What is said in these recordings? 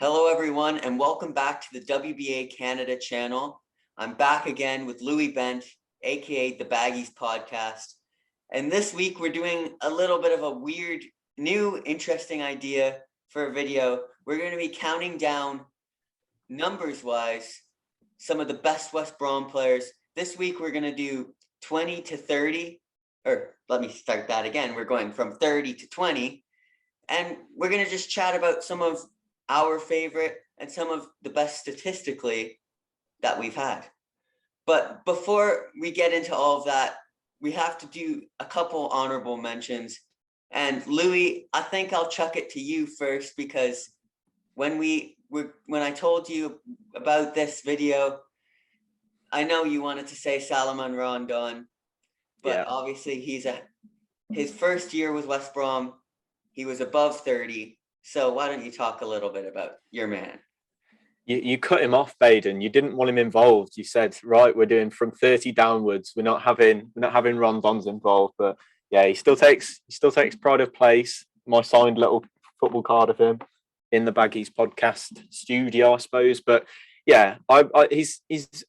Hello, everyone, and welcome back to the WBA Canada channel. I'm back again with Louis Bent, aka the Baggies Podcast. And this week, we're doing a little bit of a weird, new, interesting idea for a video. We're going to be counting down, numbers-wise, some of the best West Brom players. This week, we're going to do 20 to 30, or let me start that again. We're going from 30 to 20, and we're going to just chat about some of our favorite and some of the best statistically that we've had. But before we get into all of that, we have to do a couple honorable mentions. And Louis, I think I'll chuck it to you first, because when I told you about this video, I know you wanted to say Salomon Rondon, but obviously his first year with West Brom, he was above 30. So why don't you talk a little bit about your man? You cut him off, Baden. You didn't want him involved. You said, right, we're doing from 30 downwards. We're not having Rondons involved. But yeah, he still takes pride of place. My signed little football card of him in the Baggies Podcast studio, I suppose. But yeah, he's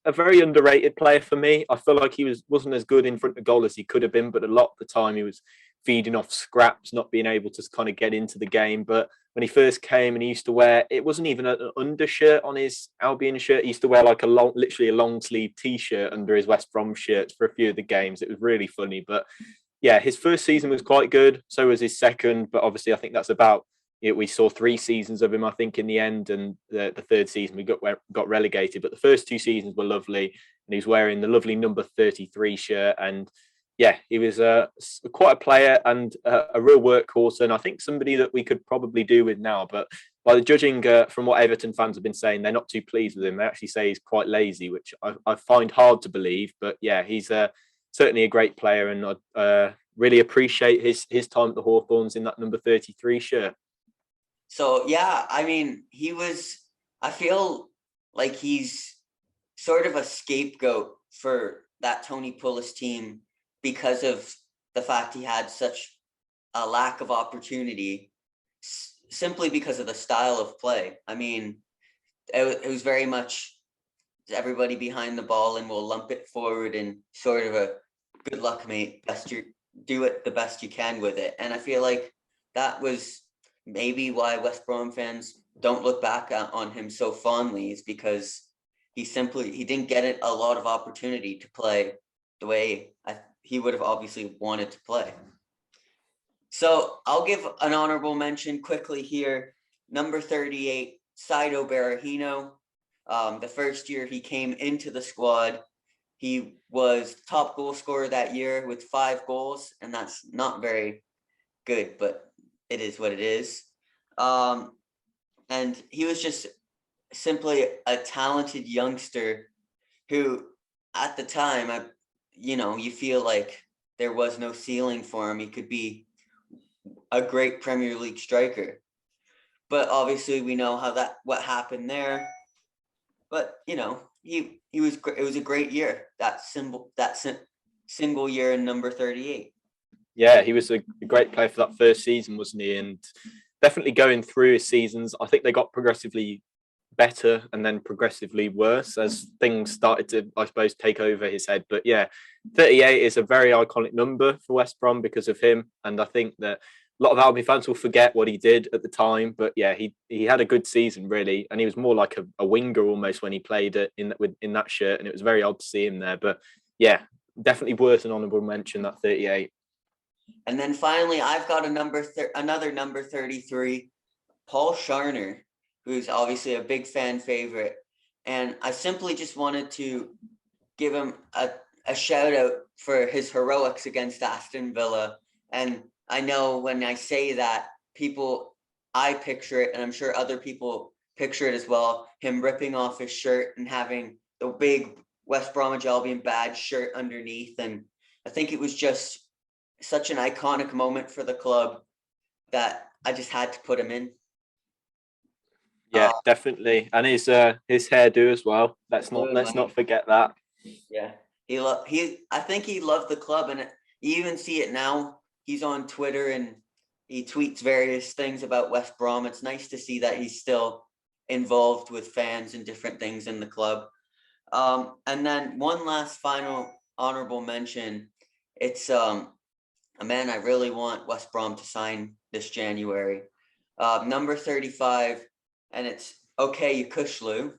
a very underrated player for me. I feel like he wasn't as good in front of goal as he could have been, but a lot of the time he was feeding off scraps, not being able to kind of get into the game. But when he first came and he used to wear, it wasn't even an undershirt on his Albion shirt. He used to wear like literally a long sleeve T-shirt under his West Brom shirts for a few of the games. It was really funny. But yeah, his first season was quite good. So was his second. But obviously, I think that's about it. We saw 3 seasons of him, I think, in the end. And the third season, we got relegated. But the first 2 seasons were lovely. And he was wearing the lovely number 33 shirt. And yeah, he was quite a player and a real workhorse, and I think somebody that we could probably do with now. But by the judging from what Everton fans have been saying, they're not too pleased with him. They actually say he's quite lazy, which I find hard to believe. But yeah, he's certainly a great player, and I really appreciate his time at the Hawthorns in that number 33 shirt. So yeah, I mean, I feel like he's sort of a scapegoat for that Tony Pulis team, because of the fact he had such a lack of opportunity, simply because of the style of play. I mean, it was very much everybody behind the ball and we'll lump it forward and sort of a good luck, mate. Do it the best you can with it. And I feel like that was maybe why West Brom fans don't look back on him so fondly, is because he didn't get a lot of opportunity to play the way he would have obviously wanted to play. So I'll give an honorable mention quickly here. Number 38, Saido Berahino. The first year he came into the squad, he was top goal scorer that year with 5 goals, and that's not very good, but it is what it is. And he was just simply a talented youngster who, at the time, you feel like there was no ceiling for him. He could be a great Premier League striker, but obviously we know what happened there. But it was a great year. That single year in number 38. Yeah, he was a great player for that first season, wasn't he? And definitely going through his seasons, I think they got progressively better and then progressively worse as things started to, I suppose, take over his head. But yeah, 38 is a very iconic number for West Brom because of him, and I think that a lot of Albion fans will forget what he did at the time. But yeah, he had a good season, really, and he was more like a winger almost when he played in that shirt, and it was very odd to see him there. But yeah, definitely worth an honourable mention, that 38. And then finally, I've got another number 33, Paul Scharner, who's obviously a big fan favorite. And I simply just wanted to give him a shout out for his heroics against Aston Villa. And I know when I say that, I picture it, and I'm sure other people picture it as well, him ripping off his shirt and having the big West Bromwich Albion badge shirt underneath. And I think it was just such an iconic moment for the club that I just had to put him in. Yeah, definitely, and his hairdo as well. Let's not forget that. Yeah, I think he loved the club, and you even see it now. He's on Twitter and he tweets various things about West Brom. It's nice to see that he's still involved with fans and different things in the club. And then one last final honorable mention. It's a man I really want West Brom to sign this January. Number 35, and it's okay, Yukushlu.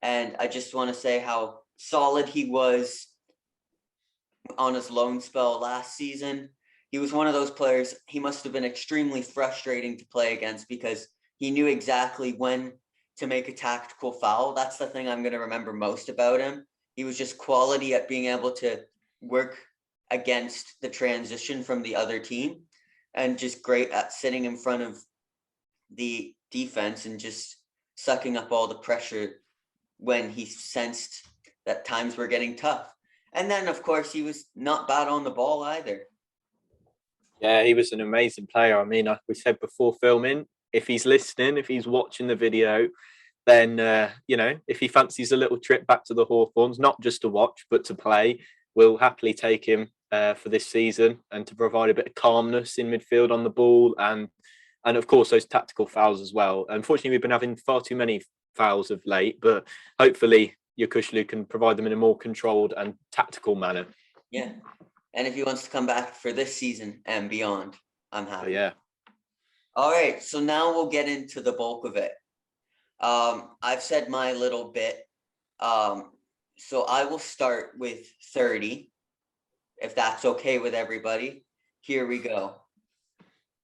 And I just want to say how solid he was on his loan spell last season. He was one of those players, he must have been extremely frustrating to play against because he knew exactly when to make a tactical foul. That's the thing I'm going to remember most about him. He was just quality at being able to work against the transition from the other team and just great at sitting in front of the defense and just sucking up all the pressure when he sensed that times were getting tough. And then, of course, he was not bad on the ball either. Yeah, he was an amazing player. I mean, like we said before filming, if he's listening, if he's watching the video, then, if he fancies a little trip back to the Hawthorns, not just to watch, but to play, we'll happily take him for this season and to provide a bit of calmness in midfield on the ball and of course, those tactical fouls as well. Unfortunately, we've been having far too many fouls of late, but hopefully Yukushlu can provide them in a more controlled and tactical manner. Yeah. And if he wants to come back for this season and beyond, I'm happy. Yeah. All right. So now we'll get into the bulk of it. I've said my little bit. So I will start with 30, if that's okay with everybody. Here we go.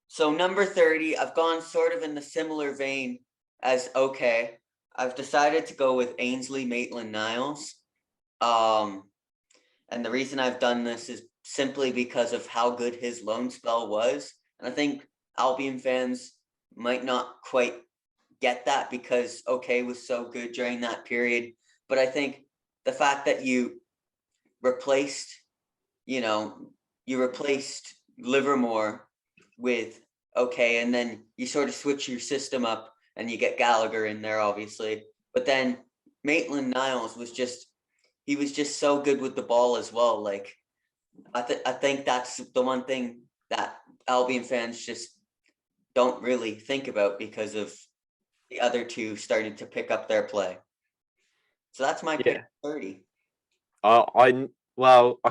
So number 30, I've gone sort of in the similar vein as okay. I've decided to go with Ainsley Maitland-Niles. And the reason I've done this is simply because of how good his loan spell was. And I think Albion fans might not quite get that because okay was so good during that period. But I think the fact that you replaced Livermore with okay, and then you sort of switch your system up and you get Gallagher in there, obviously. But then Maitland-Niles was just so good with the ball as well. Like, I think that's the one thing that Albion fans just don't really think about because of the other two starting to pick up their play. So that's my pick 30. I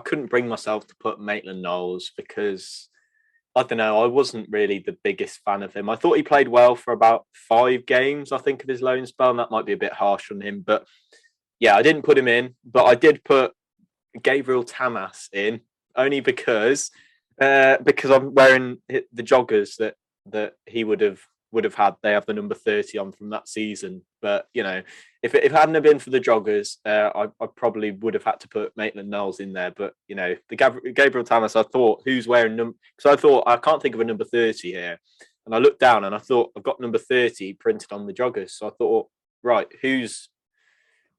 couldn't bring myself to put Maitland-Niles because I don't know, I wasn't really the biggest fan of him. I thought he played well for about 5 games, I think, of his loan spell, and that might be a bit harsh on him. But yeah, I didn't put him in, but I did put Gabriel Tamas in only because I'm wearing the joggers that he would have had. They have the number 30 on from that season. But if it hadn't have been for the joggers, I probably would have had to put Maitland-Niles in there. But the Gabriel Tamas, I thought, who's wearing number? Because I thought I can't think of a number 30 here, and I looked down and I thought I've got number 30 printed on the joggers. So I thought, right, who's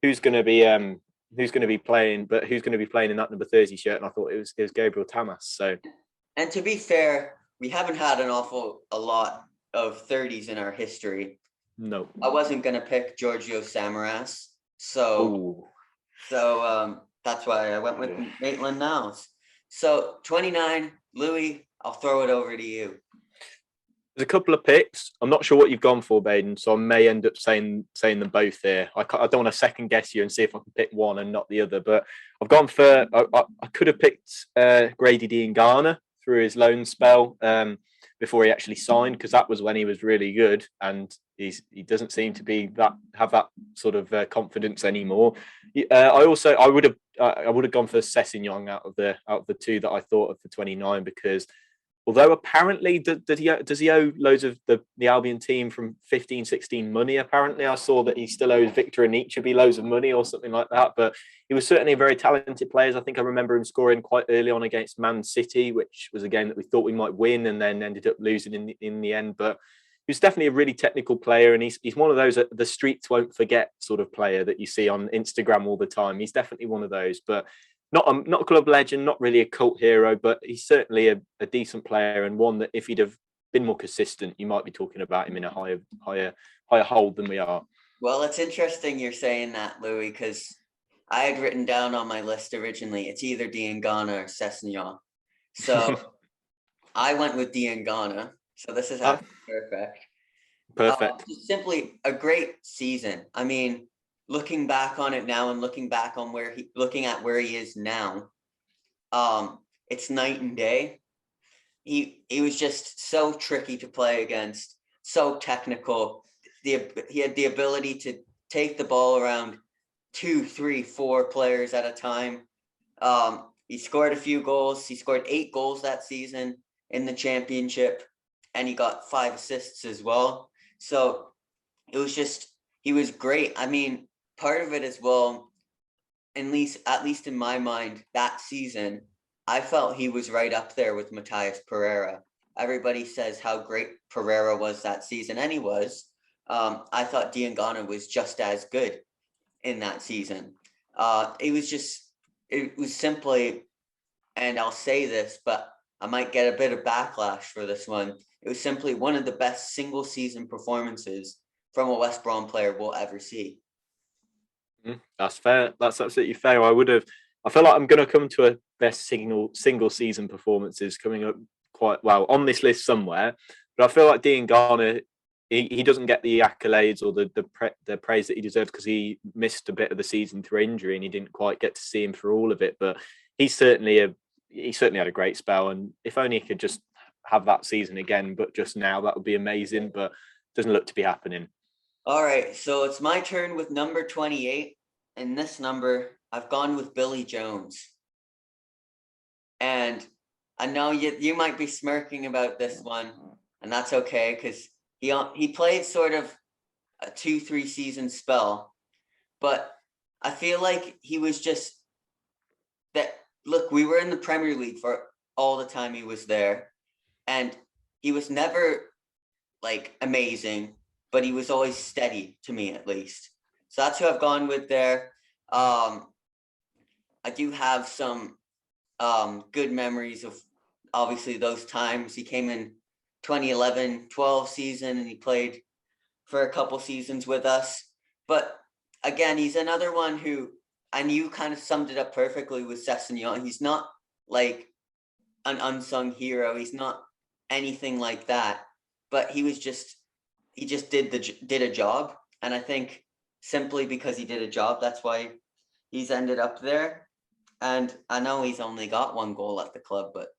going to be playing? But who's going to be playing in that number 30 shirt? And I thought it was Gabriel Tamas. So, and to be fair, we haven't had a lot of 30s in our history. No, I wasn't gonna pick Giorgio Samaras, so that's why I went with Maitland-Niles. So 29, Louis, I'll throw it over to you. There's a couple of picks. I'm not sure what you've gone for, Baden, so I may end up saying them both here. I don't want to second guess you and see if I can pick one and not the other, but I've gone for. I could have picked Grady Diangana through his loan spell before he actually signed, because that was when he was really good, and he doesn't seem to have that sort of confidence anymore. I would have gone for Sessegnon out of the two that I thought of for 29, because although apparently does he owe loads of the Albion team from 15-16 money? Apparently, I saw that he still owes Victor Anichebe loads of money or something like that. But he was certainly a very talented player. I think I remember him scoring quite early on against Man City, which was a game that we thought we might win and then ended up losing in the end. But he was definitely a really technical player, and he's one of those the streets won't forget sort of player that you see on Instagram all the time. He's definitely one of those, but not a club legend, not really a cult hero, but he's certainly a decent player, and one that if he'd have been more consistent, you might be talking about him in a higher hold than we are. Well, it's interesting you're saying that, Louis, because I had written down on my list originally, it's either Diangana or Sessegnon. So I went with Diangana. So this is perfect. Perfect. Just simply a great season. I mean, looking back on it now and looking at where he is now, it's night and day. He was just so tricky to play against, so technical. He had the ability to take the ball around 2, 3, 4 players at a time. He scored a few goals. He scored 8 goals that season in the championship, and he got 5 assists as well. So it was just, he was great. I mean, part of it as well, at least in my mind, that season, I felt he was right up there with Matthias Pereira. Everybody says how great Pereira was that season, and he was. I thought Diangana was just as good in that season. It was simply, and I'll say this, but I might get a bit of backlash for this one. It was simply one of the best single season performances from a West Brom player we'll ever see. That's fair. That's absolutely fair. I feel like I'm going to come to a best single season performances coming up quite well on this list somewhere. But I feel like Diangana, he doesn't get the accolades or the praise that he deserves because he missed a bit of the season through injury and he didn't quite get to see him through all of it. But he certainly had a great spell, and if only he could just have that season again, but just now, that would be amazing. But doesn't look to be happening. All right, so it's my turn with number 28. And this number, I've gone with Billy Jones. And I know you might be smirking about this one, and that's okay, because he played sort of a 2-3 season spell, but I feel like he was just that. Look, we were in the Premier League for all the time he was there, and he was never like amazing, but he was always steady to me, at least. So that's who I've gone with there. I do have some good memories of obviously those times. He came in 2011-12 season and he played for a couple seasons with us. But again, he's another one who, and you kind of summed it up perfectly with Sessegnon. He's not like an unsung hero. He's not anything like that. But he just did a job. And I think simply because he did a job, that's why he's ended up there. And I know he's only got 1 goal at the club, but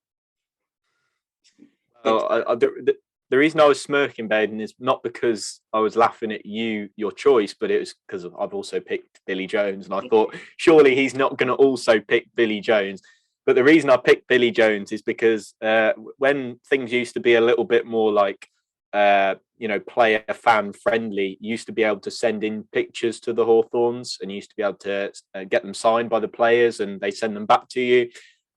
the reason I was smirking, Baden, is not because I was laughing at your choice, but it was because I've also picked Billy Jones, and I thought surely he's not going to also pick Billy Jones. But the reason I picked Billy Jones is because when things used to be a little bit more like player fan friendly, you used to be able to send in pictures to the Hawthorns and you used to be able to get them signed by the players, and they send them back to you.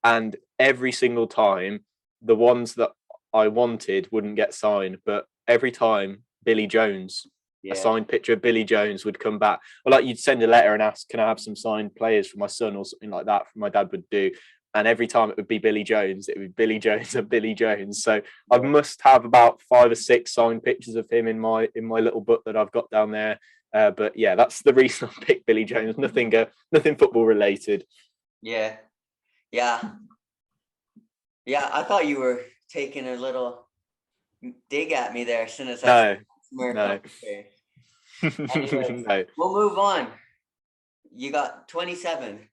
And every single time, the ones that I wanted wouldn't get signed, but every time Billy Jones, a signed picture of Billy Jones would come back. Or like you'd send a letter and ask, can I have some signed players for my son or something like that, my dad would do. And every time it would be Billy Jones, it would be Billy Jones and Billy Jones. So I must have about 5 or 6 signed pictures of him in my little book that I've got down there. But yeah, that's the reason I picked Billy Jones. Nothing football related. Yeah. I thought you were taking a little dig at me there as soon as I no. Anyways, No. We'll move on. You got 27.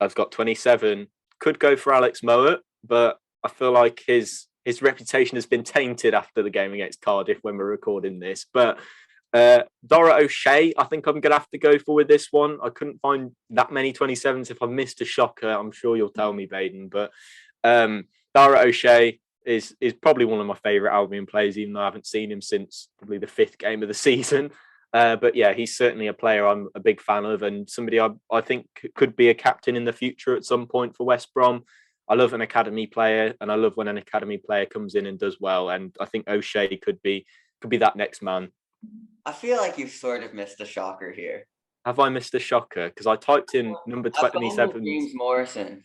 I've got 27. Could go for Alex Mowat, but I feel like his reputation has been tainted after the game against Cardiff when we're recording this. But Dara O'Shea, I think I'm going to have to go for with this one. I couldn't find that many 27s. If I missed a shocker, I'm sure you'll tell me, Baden. But Dara O'Shea is probably one of my favourite Albion players, even though I haven't seen him since probably the 5th game of the season. But yeah, he's certainly a player I'm a big fan of, and somebody I think could be a captain in the future at some point for West Brom. I love an academy player, and I love when an academy player comes in and does well. And I think O'Shea could be that next man. I feel like you've sort of missed a shocker here. Have I missed a shocker? Because I typed in number 27. James Morrison.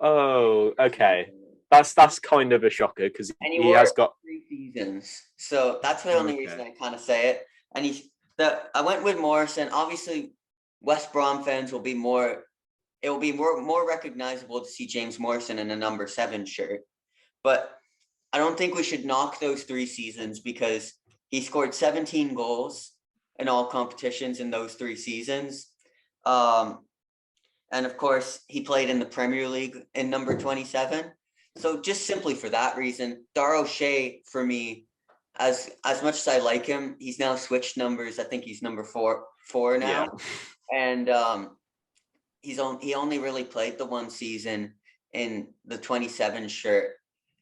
Oh, okay. That's kind of a shocker because he has got 3 seasons. So that's the only reason I kind of say it. And I went with Morrison. Obviously, West Brom fans will be more. It will be more recognizable to see James Morrison in a number 7 shirt. But I don't think we should knock those 3 seasons because He scored 17 goals in all competitions in those 3 seasons. And of course, he played in the Premier League in number 27. So just simply for that reason, Dar O'Shea, for me, as much as I like him, he's now switched numbers. I think he's number four now. Yeah. And he only really played the 1 season in the 27 shirt.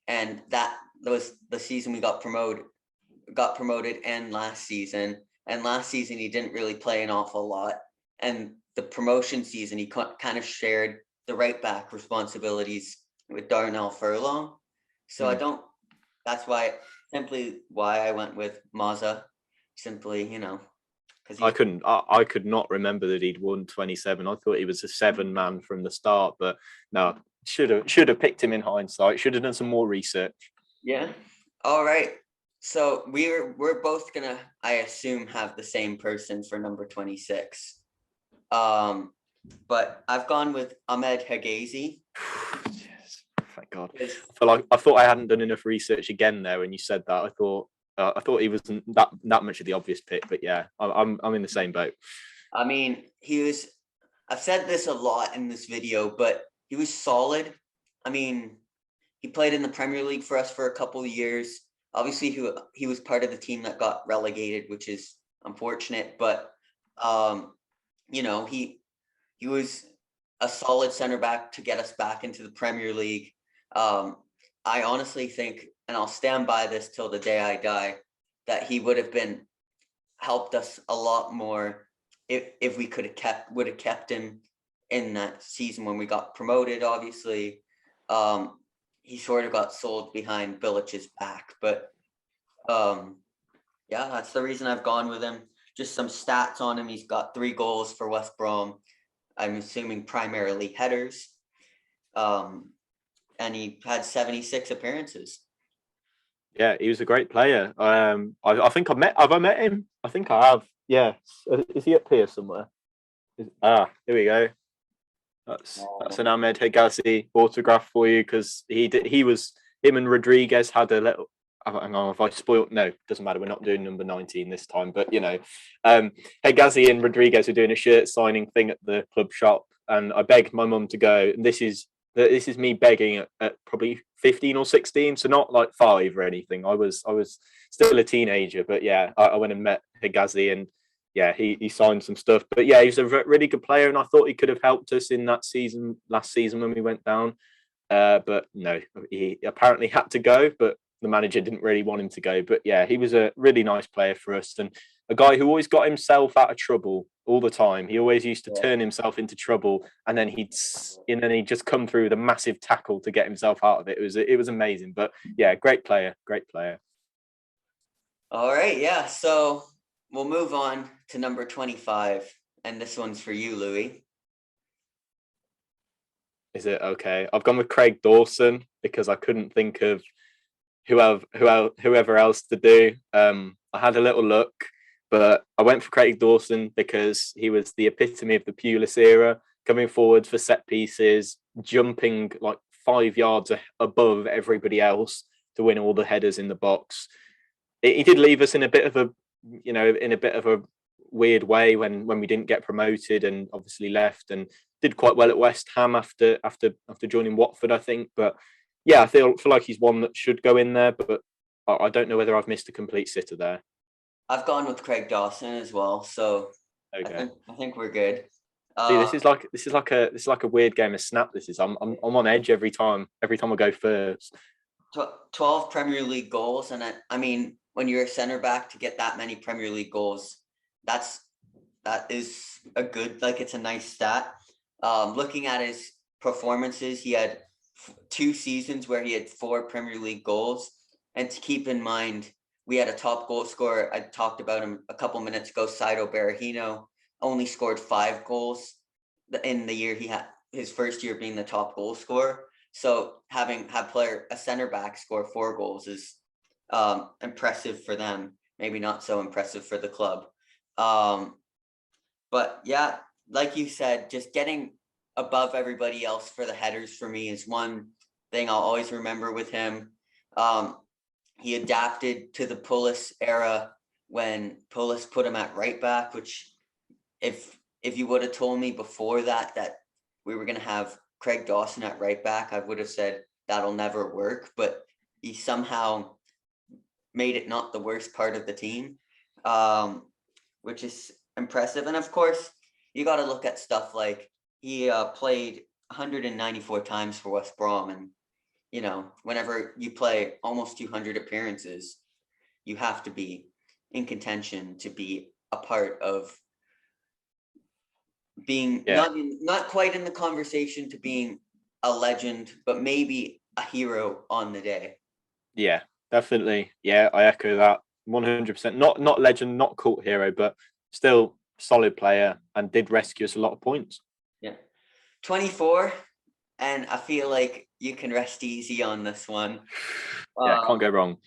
And that was the season we got promoted and last season. And last season, he didn't really play an awful lot. And the promotion season, he kind of shared the right back responsibilities with Darnell Furlong. So that's simply why I went with Mazza. Simply, because I could not remember that he'd won 27. I thought he was a 7-man from the start, but no, should have picked him in hindsight. Should have done some more research. Yeah. All right. So we're both gonna, I assume, have the same person for number 26. But I've gone with Ahmed Hegazi. Yes, thank God. I thought I hadn't done enough research again there when you said that. I thought he wasn't that much of the obvious pick, but yeah, I'm in the same boat. I mean, I've said this a lot in this video, but he was solid. I mean, he played in the Premier League for us for a couple of years. Obviously, he was part of the team that got relegated, which is unfortunate, but he was a solid center back to get us back into the Premier League. I honestly think, and I'll stand by this till the day I die, that he would have helped us a lot more if we would have kept him in that season when we got promoted. Obviously, he sort of got sold behind Bilic's back, but yeah, that's the reason I've gone with him. Just some stats on him. He's got 3 goals for West Brom. I'm assuming primarily headers. And he had 76 appearances. Yeah, he was a great player. I think have I met him? I think I have. Yeah. Is he up here somewhere? Here we go. That's an Ahmed Hegazi autograph for you, because him and Rodriguez had a little. Hang on, if I spoiled, no, doesn't matter. We're not doing number 19 this time, but Hegazi and Rodriguez were doing a shirt signing thing at the club shop, and I begged my mum to go. And this is me begging at probably 15 or 16, so not like 5 or anything. I was still a teenager, but yeah, I went and met Hegazi, and yeah, he signed some stuff. But yeah, he's a really good player, and I thought he could have helped us in that season, last season when we went down. But no, he apparently had to go, but the manager didn't really want him to go. But yeah, he was a really nice player for us, and a guy who always got himself out of trouble all the time. He always used to turn himself into trouble, and then he'd just come through with a massive tackle to get himself out of it. It was amazing. But yeah, great player. All right, yeah. So we'll move on to number 25, and this one's for you, Louis. Is it okay? I've gone with Craig Dawson because I couldn't think of whoever else to do. I had a little look, but I went for Craig Dawson because he was the epitome of the Pulis era, coming forward for set pieces, jumping like 5 yards above everybody else to win all the headers in the box. He did leave us in a bit of a weird way when we didn't get promoted, and obviously left, and did quite well at West Ham after joining Watford, I think. But yeah, I feel like he's one that should go in there, but I don't know whether I've missed a complete sitter there. I've gone with Craig Dawson as well, so okay. I think we're good. See, this is like a weird game of Snap. This is I'm on edge every time I go first. 12 Premier League goals, and I mean, when you're a center back to get that many Premier League goals, that is a good, it's a nice stat. Looking at his performances, he had 2 seasons where he had 4 Premier League goals. And to keep in mind, we had a top goal scorer. I talked about him a couple minutes ago, Saido Berahino, only scored 5 goals in the year he had his first year being the top goal scorer. So having a center back score 4 goals is impressive for them. Maybe not so impressive for the club. But yeah, like you said, just getting above everybody else for the headers for me is one thing I'll always remember with him. he adapted to the Pulis era when Pulis put him at right back, which if you would have told me before that we were going to have Craig Dawson at right back, I would have said that'll never work. But he somehow made it not the worst part of the team, which is impressive. And of course, you got to look at stuff like he played 194 times for West Brom. And, you know, whenever you play almost 200 appearances, you have to be in contention to be a part of being not quite in the conversation to being a legend, but maybe a hero on the day. Yeah, definitely. Yeah, I echo that 100%. Not legend, not cult hero, but still solid player and did rescue us a lot of points. Yeah. 24, and I feel like you can rest easy on this one. Yeah, can't go wrong.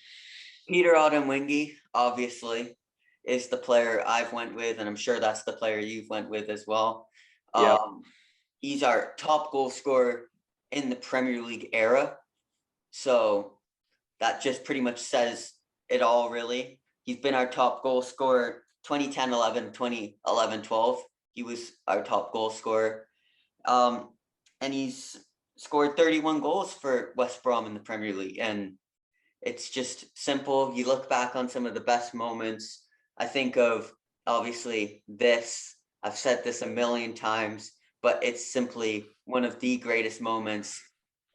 Peter Odemwingie, obviously, is the player I've went with, and I'm sure that's the player you've went with as well. Yep. He's our top goal scorer in the Premier League era. So that just pretty much says it all, really. He's been our top goal scorer 2010-11, 2011-12. He was our top goal scorer. And he's scored 31 goals for West Brom in the Premier League. And it's just simple. You look back on some of the best moments. I think of, obviously, this. I've said this a million times, but it's simply one of the greatest moments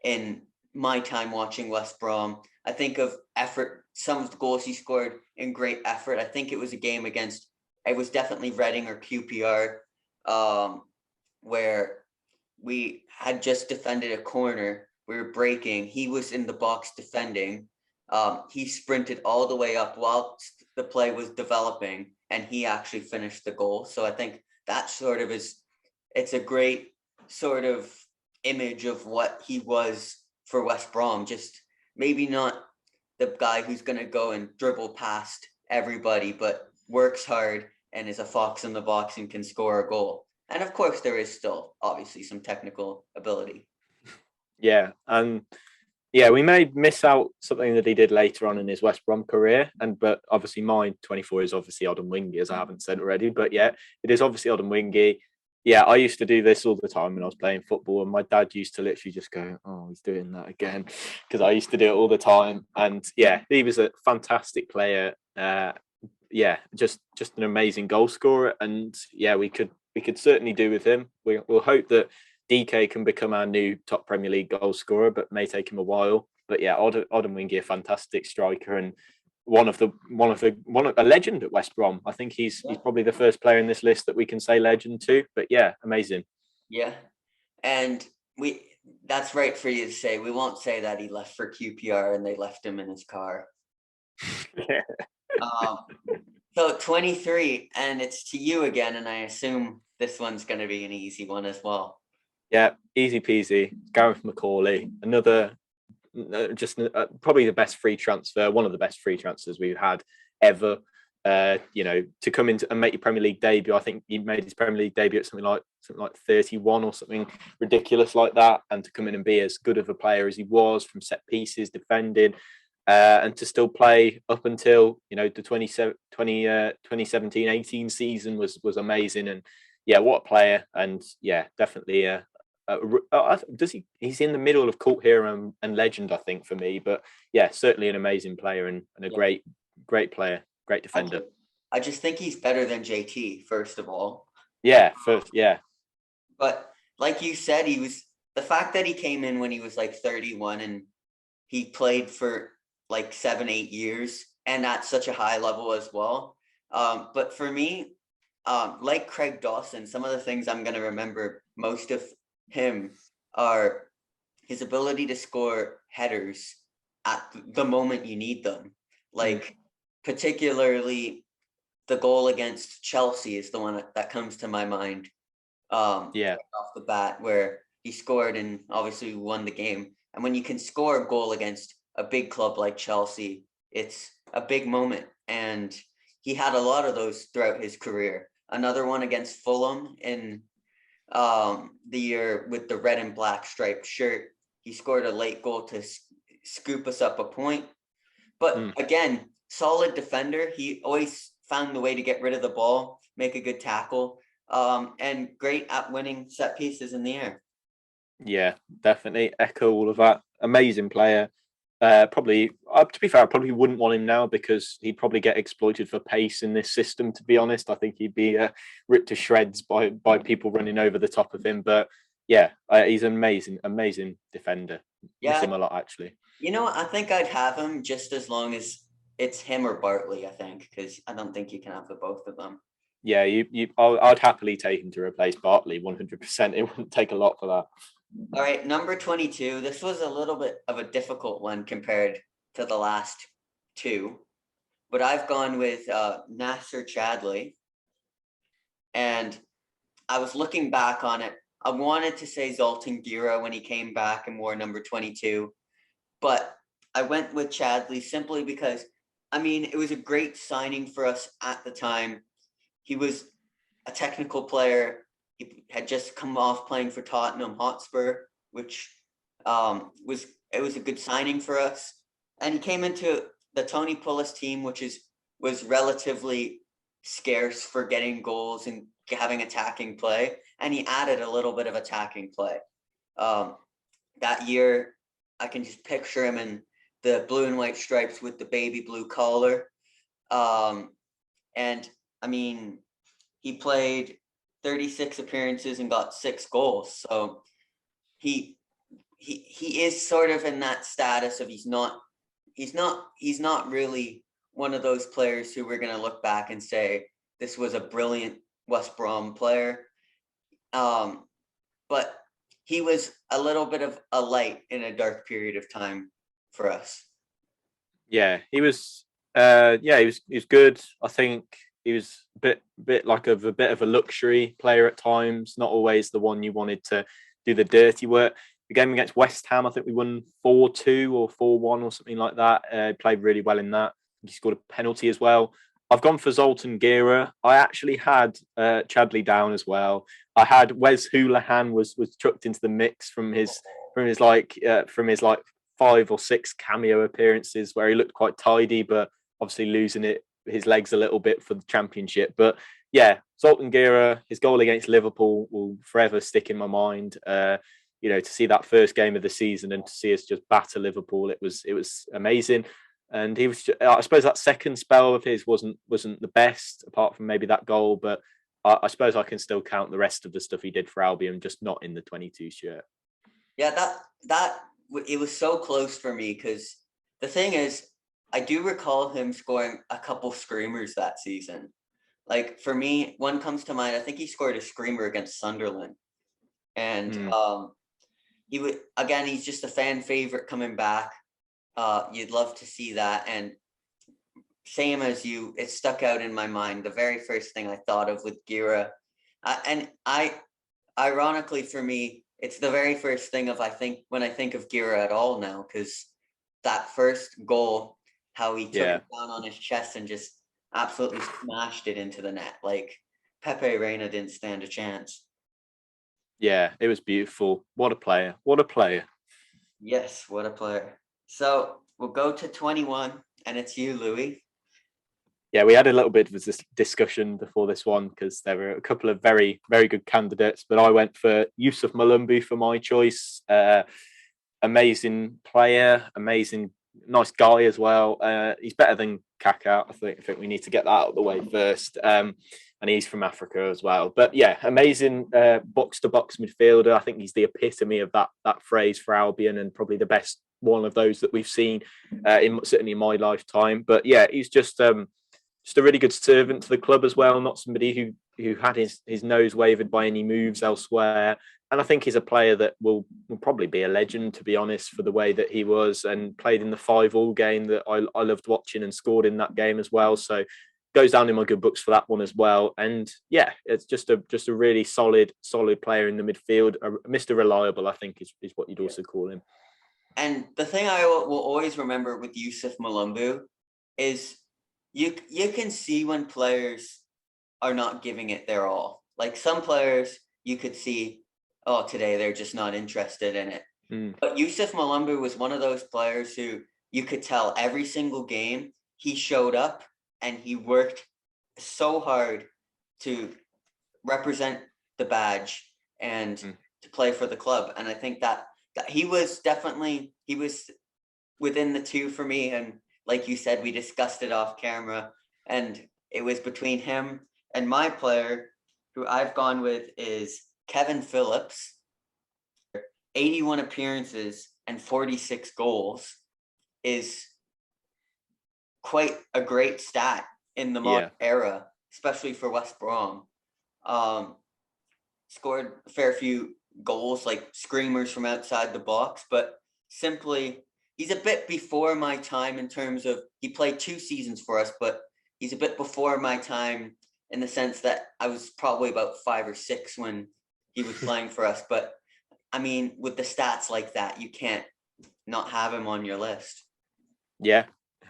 in my time watching West Brom. I think of effort, some of the goals he scored in great effort. I think it was a game against, it was definitely Reading or QPR, where we had just defended a corner. We were breaking. He was in the box defending. He sprinted all the way up while the play was developing, and he actually finished the goal. So I think that sort of it's a great sort of image of what he was for West Brom. Just maybe not the guy who's going to go and dribble past everybody, but works hard and is a fox in the box and can score a goal. And of course, there is still obviously some technical ability. Yeah, and yeah, we may miss out something that he did later on in his West Brom career, but obviously my 24 is obviously Odemwingie, as I haven't said already. But yeah, it is obviously Odemwingie. Yeah, I used to do this all the time when I was playing football, and my dad used to literally just go, "Oh, he's doing that again," because I used to do it all the time. And yeah, he was a fantastic player. Yeah, just an amazing goal scorer, and yeah, we could certainly do with him. We'll hope that DK can become our new top Premier League goal scorer, but may take him a while. But yeah, Odemwingie, a fantastic striker and a legend at West Brom. I think he's probably the first player in this list that we can say legend to. But yeah, amazing. Yeah, and that's right for you to say. We won't say that he left for QPR and they left him in his car. Yeah. So 23, and it's to you again, and I assume this one's going to be an easy one as well. Yeah, easy peasy. Gareth McCauley, another, probably the best free transfer, one of the best free transfers we've had ever. To come into and make your Premier League debut. I think he made his Premier League debut at something like 31 or something ridiculous like that, and to come in and be as good of a player as he was from set pieces, defending, and to still play up until the 2017-18 season was amazing. And yeah, what a player. And yeah, definitely he's in the middle of cult hero and legend, I think, for me. But yeah, certainly an amazing player and a great player, great defender. I just think he's better than JT, first of all. Yeah, but like you said, the fact that he came in when he was like 31 and he played for like 7-8 years and at such a high level as well. But for me, like Craig Dawson, some of the things I'm going to remember most of him are his ability to score headers at the moment you need them. Like particularly the goal against Chelsea is the one that comes to my mind. Off the bat, where he scored and obviously won the game. And when you can score a goal against a big club like Chelsea, it's a big moment. And he had a lot of those throughout his career. Another one against Fulham in the year with the red and black striped shirt. He scored a late goal to scoop us up a point. But again, solid defender. He always found the way to get rid of the ball, make a good tackle, and great at winning set pieces in the air. Yeah, definitely echo all of that. Amazing player. Probably, to be fair, I probably wouldn't want him now because he'd probably get exploited for pace in this system. To be honest, I think he'd be ripped to shreds by people running over the top of him. But yeah, he's an amazing defender. Yeah, Miss him a lot, actually. you know, I think I'd have him just as long as it's him or Bartley. I think because I don't think you can have the both of them. Yeah, I'd happily take him to replace Bartley 100%. It wouldn't take a lot for that. All right, number 22. This was a little bit of a difficult one compared to the last two, but I've gone with Nasser Chadley. And I was looking back on it. I wanted to say Zoltan Gira when he came back and wore number 22, but I went with Chadley simply because, I mean, it was a great signing for us at the time. He was a technical player. He had just come off playing for Tottenham Hotspur, which was a good signing for us. And he came into the Tony Pulis team, which was relatively scarce for getting goals and having attacking play. And he added a little bit of attacking play. That year, I can just picture him in the blue and white stripes with the baby blue collar. And I mean, he played 36 appearances and got 6 goals. So he is sort of in that status of he's not really one of those players who we're going to look back and say this was a brilliant West Brom player. But he was a little bit of a light in a dark period of time for us. Yeah, he was he was good. I think he was a bit of a luxury player at times, not always the one you wanted to do the dirty work. The game against West Ham, I think we won 4-2 or 4-1 or something like that. Played really well in that. He scored a penalty as well. I've gone for Zoltan Gira. I actually had Chadley down as well. I had Wes Houlihan was chucked into the mix from his 5 or 6 cameo appearances where he looked quite tidy, but obviously losing his legs a little bit for the championship. But yeah, Zoltan Gira, his goal against Liverpool will forever stick in my mind. To see that first game of the season and to see us just batter Liverpool, it was amazing. And he was, I suppose, that second spell of his wasn't the best, apart from maybe that goal. But I suppose I can still count the rest of the stuff he did for Albion, just not in the 22 shirt. Yeah, that it was so close for me because the thing is, I do recall him scoring a couple screamers that season. Like for me, one comes to mind. I think he scored a screamer against Sunderland, and he's just a fan favorite coming back. You'd love to see that, and same as you, it stuck out in my mind. The very first thing I thought of with Gira, ironically for me, it's the very first thing when I think of Gira at all now, because that first goal, how he took it down on his chest and just absolutely smashed it into the net. Like Pepe Reina didn't stand a chance. Yeah, it was beautiful. What a player. What a player. Yes, what a player. So we'll go to 21, and it's you, Louis. Yeah, we had a little bit of this discussion before this one because there were a couple of very, very good candidates, but I went for Yusuf Malumbu for my choice. Amazing player, amazing, nice guy as well. He's better than Kaká. I think we need to get that out of the way first. And he's from Africa as well. But yeah, amazing box-to-box midfielder. I think he's the epitome of that phrase for Albion, and probably the best one of those that we've seen certainly in my lifetime. But yeah, he's just a really good servant to the club as well. Not somebody who had his nose wavered by any moves elsewhere. And I think he's a player that will probably be a legend, to be honest, for the way that he was and played in the 5-5 game that I loved watching and scored in that game as well. So goes down in my good books for that one as well. And yeah, it's just a really solid player in the midfield. Mr. Reliable, I think, is what you'd also call him. And the thing I will always remember with Yusuf Malumbu is you can see when players are not giving it their all. Like some players, you could see, today they're just not interested in it. But Yusuf Malumbu was one of those players who you could tell every single game he showed up and he worked so hard to represent the badge and to play for the club. And I think that he was within the two for me. And like you said, we discussed it off camera, and it was between him and my player, who I've gone with, is Kevin Phillips. 81 appearances and 46 goals is quite a great stat in the modern era, especially for West Brom. Scored a fair few goals, like screamers from outside the box, but simply he's a bit before my time in terms of, he played 2 seasons for us, but he's a bit before my time in the sense that I was probably about 5 or 6 when he was playing for us. But I mean, with the stats like that, you can't not have him on your list. Yeah,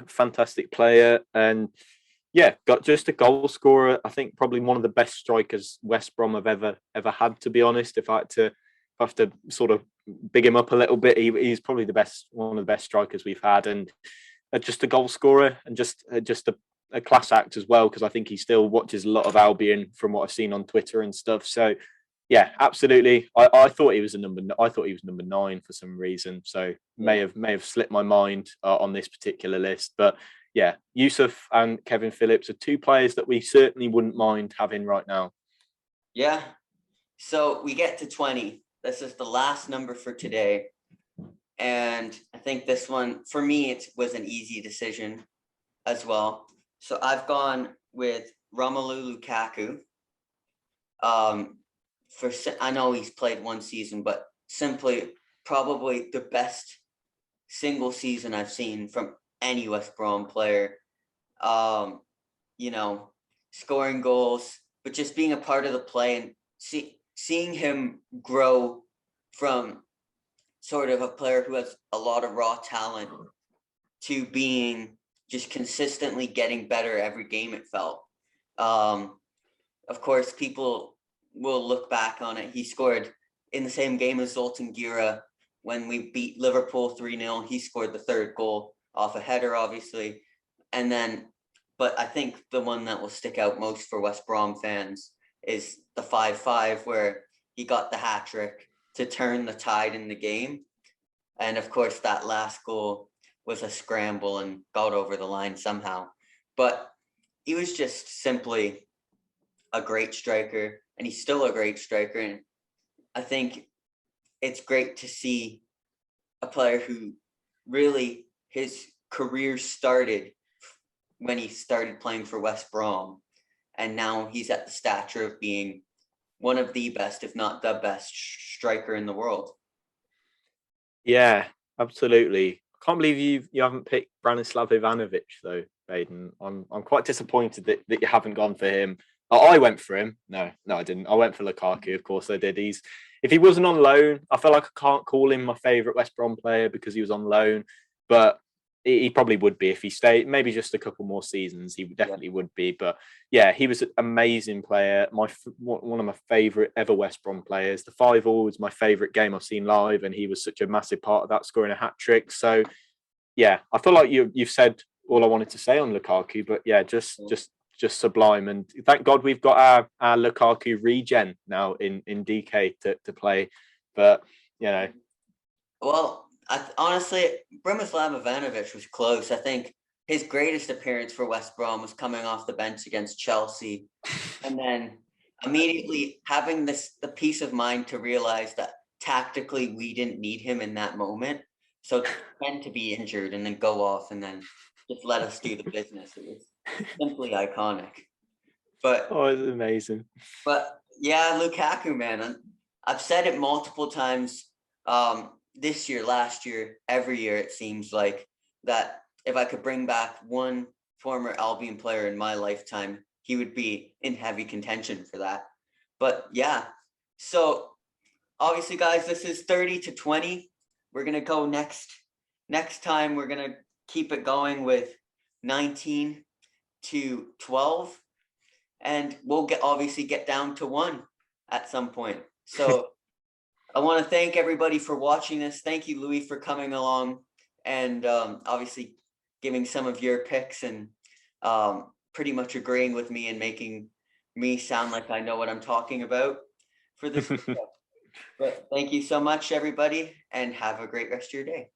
fantastic player. And yeah, got just a goal scorer. I think probably one of the best strikers West Brom have ever had, to be honest. If I have to sort of big him up a little bit, he's probably one of the best strikers we've had, and just a goal scorer, and just a class act as well, because I think he still watches a lot of Albion from what I've seen on Twitter and stuff. So yeah, absolutely. I thought he was number 9 for some reason. So may have slipped my mind on this particular list. But yeah, Yusuf and Kevin Phillips are 2 players that we certainly wouldn't mind having right now. Yeah. So we get to 20. This is the last number for today. And I think this one, for me, it was an easy decision as well. So I've gone with Romelu Lukaku. I know he's played 1 season, but simply probably the best single season I've seen from any West Brom player. Scoring goals, but just being a part of the play and seeing him grow from sort of a player who has a lot of raw talent to being just consistently getting better every game, it felt. Of course, people will look back on it. He scored in the same game as Zoltan Gira when we beat Liverpool 3-0. He scored the 3rd goal off a header, obviously. But I think the one that will stick out most for West Brom fans is the 5-5, where he got the hat trick to turn the tide in the game. And of course, that last goal was a scramble and got over the line somehow. But he was just simply a great striker, and he's still a great striker. And I think it's great to see a player who really, his career started when he started playing for West Brom, and now he's at the stature of being one of the best, if not the best striker in the world. Yeah, absolutely. I can't believe you haven't picked Branislav Ivanovic though, Baden. I'm quite disappointed that you haven't gone for him. I went for him. No, I didn't. I went for Lukaku. Of course I did. If he wasn't on loan, I feel like I can't call him my favourite West Brom player because he was on loan, but he probably would be if he stayed. Maybe just a couple more seasons, he definitely would be. But yeah, he was an amazing player. One of my favourite ever West Brom players. The 5-5 was my favourite game I've seen live, and he was such a massive part of that, scoring a hat trick. So yeah, I feel like you've said all I wanted to say on Lukaku. But yeah, just sublime, and thank God we've got our Lukaku regen now in DK to play. But well, honestly, Branislav Ivanovic was close. I think his greatest appearance for West Brom was coming off the bench against Chelsea, and then immediately having the peace of mind to realize that tactically we didn't need him in that moment. So to pretend to be injured and then go off and then just let us do the business, it was simply iconic. But it's amazing. But yeah, Lukaku, man, I've said it multiple times. This year, last year, every year, it seems like that if I could bring back one former Albion player in my lifetime, he would be in heavy contention for that. But yeah, so obviously, guys, this is 30-20. We're going to go next time. We're going to keep it going with 19-12, and we'll get down to 1 at some point. So I want to thank everybody for watching this. Thank you, Louis, for coming along and obviously giving some of your picks and pretty much agreeing with me and making me sound like I know what I'm talking about for this video. But thank you so much, everybody, and have a great rest of your day.